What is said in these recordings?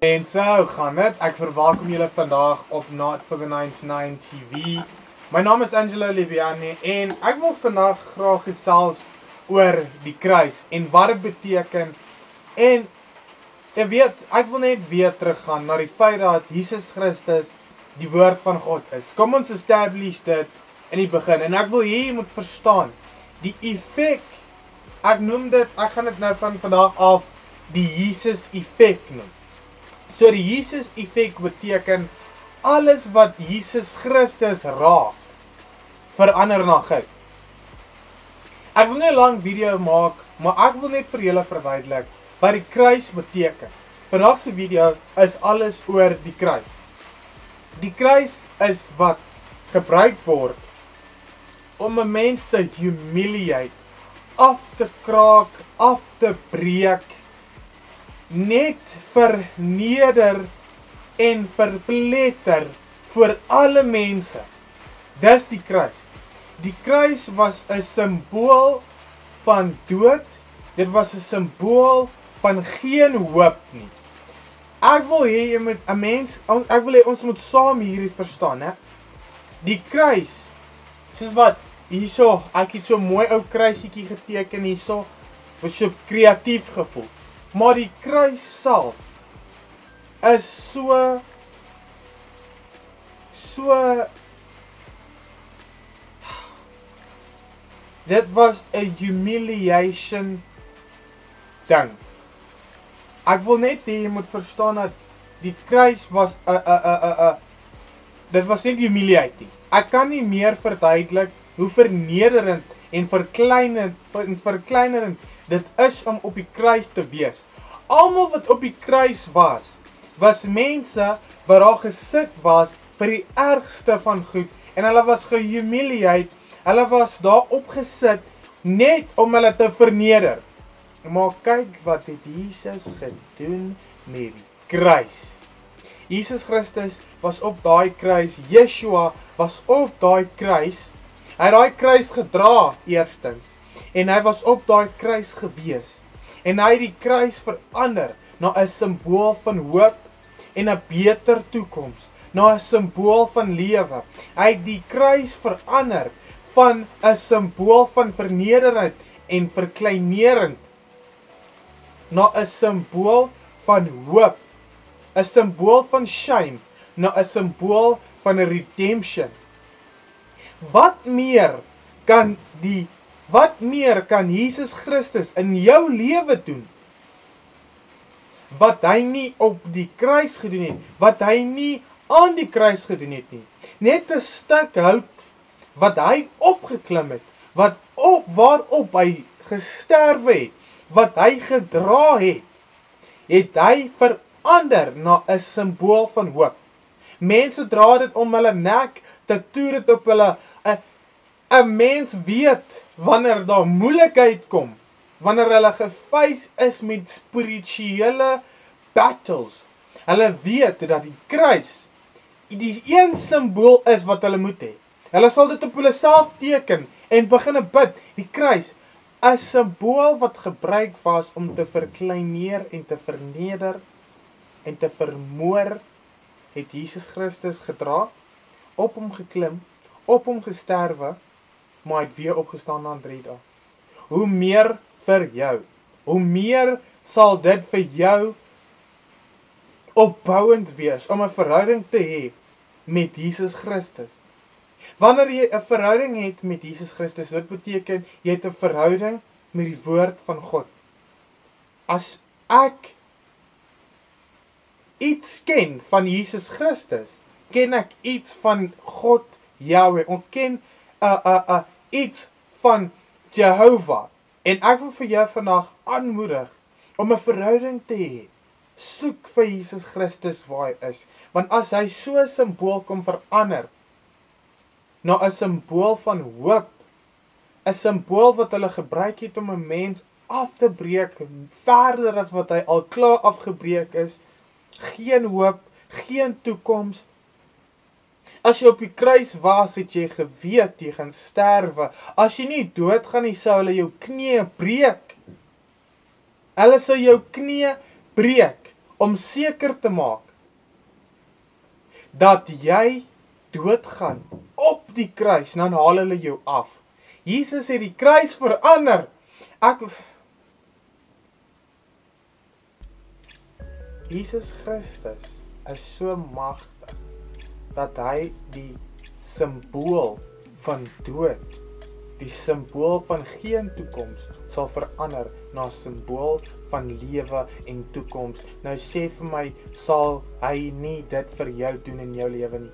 En so gaan dit. Ek verwelkom julle vandag op Not for the 99 TV. My naam is Angelo Liviani en ek wil vandag graag gesels oor die kruis en wat dit beteken. En ek wil net weer teruggaan na die feit dat Jesus Christus die woord van God is. Kom ons establish dit in die begin. En ek wil hier jy moet verstaan, die effek, ek gaan dit nou van vandag af die Jesus effek noem. So die Jesus effek beteken alles wat Jesus Christus raak, verander na goud. Ek wil nie 'n lang video maak, maar ek wil net vir julle verduidelik wat die kruis beteken. Vandag se video is alles oor die kruis. Die kruis is wat gebruik word om 'n mens te humiliate, af te kraak, af te breek, net verneder en verpletter vir alle mense. Dis die kruis. Die kruis was 'n simbool van dood. Dit was 'n simbool van geen hoop nie. Ek wil hê ons moet saam hierdie verstaan, hè. Die kruis, soos wat hierso, ek het so mooi ou kruisietjie geteken hierso, was so kreatief gevoel. Maar die kruis self is so dit was 'n humiliation ding. Ek wil net hê jy moet verstaan dat die kruis was dit was net humiliating. Ek kan nie meer verduidelik hoe vernederend en verkleinerend dit is om op die kruis te wees. Almal wat op die kruis was mense wat daar gesit was vir die ergste van goed en hulle was gehumiliate, hulle was daar opgesit net om hulle te verneder. Maar kyk wat het Jesus gedoen met die kruis. Jesus Christus was op daai kruis, Yeshua was op daai kruis. Hy het daai kruis gedra eerstens en hy was op daai kruis gewees. En hy het die kruis verander na 'n simbool van hoop en 'n beter toekoms, na 'n simbool van lewe. Hy het die kruis verander van 'n simbool van vernederend en verkleinerend na 'n simbool van hoop, 'n simbool van shame na 'n simbool van 'n redemption. Wat meer kan Jesus Christus in jou lewe doen wat hy nie op die kruis gedoen het, wat hy nie aan die kruis gedoen het nie? Net 'n stuk hout wat hy opgeklim het, waarop hy gesterwe het, wat hy gedra het, het hy verander na 'n simbool van hoop. Mense dra dit om hulle nek, tatoe dit op hulle. 'n mens weet wanneer daar moeilikheid kom, wanneer hulle gefeis is met spirituele battles. Hulle weet dat die kruis die een simbool is wat hulle moet hê. Hulle sal dit op hulle self teken en begin bid. Die kruis, 'n simbool wat gebruik was om te verkleineer en te verneder en te vermoor, het Jesus Christus gedra, op hom geklim, op hom gesterwe, maar hy het weer opgestaan na 3 dae. Hoe meer vir jou? Hoe meer sal dit vir jou opbouend wees om 'n verhouding te hê met Jesus Christus? Wanneer jy 'n verhouding het met Jesus Christus, dit beteken jy het 'n verhouding met die woord van God. As ek iets ken van Jesus Christus, ken ek iets van God Yahweh, ek ken iets van Jehovah. En ek wil vir jou vandag aanmoedig om 'n verhouding te hê. Soek vir Jesus Christus waar hy is. Want as hy so 'n simbool kom verander na 'n simbool van hoop, 'n simbool wat hulle gebruik het om 'n mens af te breek, verder as wat hy al klaar afgebreek is, geen hoop, geen toekoms. As jy op die kruis was, het jy geweet jy gaan sterwe. As jy nie doodgaan nie, sou hulle jou knieë breek. Hulle sou jou knieë breek om seker te maak dat jy doodgaan op die kruis, dan haal hulle jou af. Jesus het die kruis verander. Jesus Christus is so magtig, dat hy die simbool van dood, die simbool van geen toekoms, sal verander na simbool van lewe en toekoms. Nou sê vir my, sal hy nie dit vir jou doen in jou lewe nie?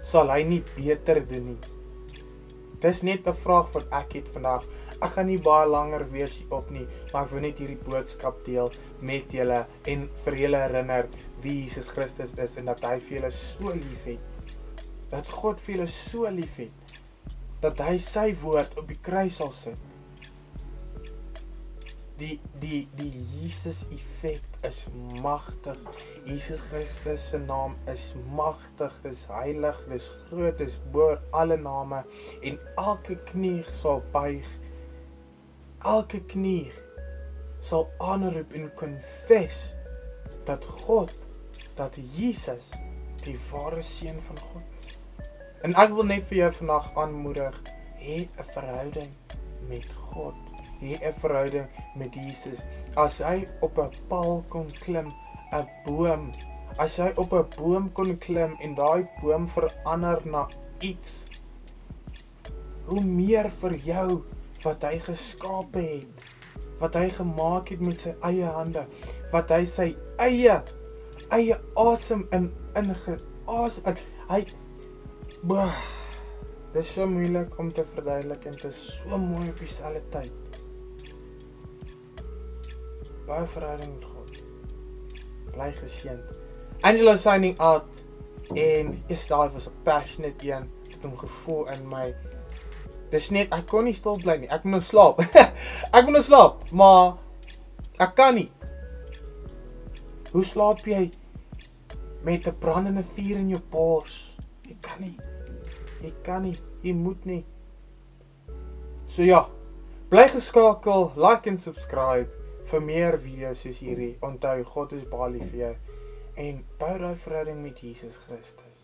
Sal hy nie beter doen nie? Dis net 'n vraag wat ek het vandag. Ek gaan nie baie langer wees hierop nie, maar ek wil net hierdie boodskap deel met julle en vir julle herinner wie Jesus Christus is en dat hy vir julle so lief het. Dat God vir julle so lief het, dat hy sy woord op die kruis sal sit. Die Jesus effect is magtig. Jesus Christus se naam is magtig, dis heilig, dis groot, dis bo alle name en elke knie sal buig. Elke knie sal aanroep en confess dat God, dat Jesus die ware seun van God is. En ek wil net vir jou vandag aanmoedig, hê 'n verhouding met God. Hê 'n verhouding met Jesus. As hy op 'n paal kon klim, 'n boom, as hy op 'n boom kon klim en daai boom verander na iets, hoe meer vir jou wat hy geskape het, wat hy gemaak het met sy eie hande, wat hy sy eie asem ingeasem, dit is so moeilik om te verduidelik en dit is so mooi op dieselfde tyd. Baie verhouding met God. Bly geseënd. Angelo signing out. En yes, daai was 'n passionate een. Ek het hom gevoel in my. Dis net, ek kon nie stil bly nie. Ek moet nou slaap. Ek moet nou slaap, maar ek kan nie. Hoe slaap jy met 'n brandende vuur in jou bors? Jy kan nie. Jy kan nie. Jy moet nie. So ja, bly geskakel, like en subscribe vir meer video's soos hierdie. Onthou, God is baie lief vir jou en bou daai verhouding met Jesus Christus.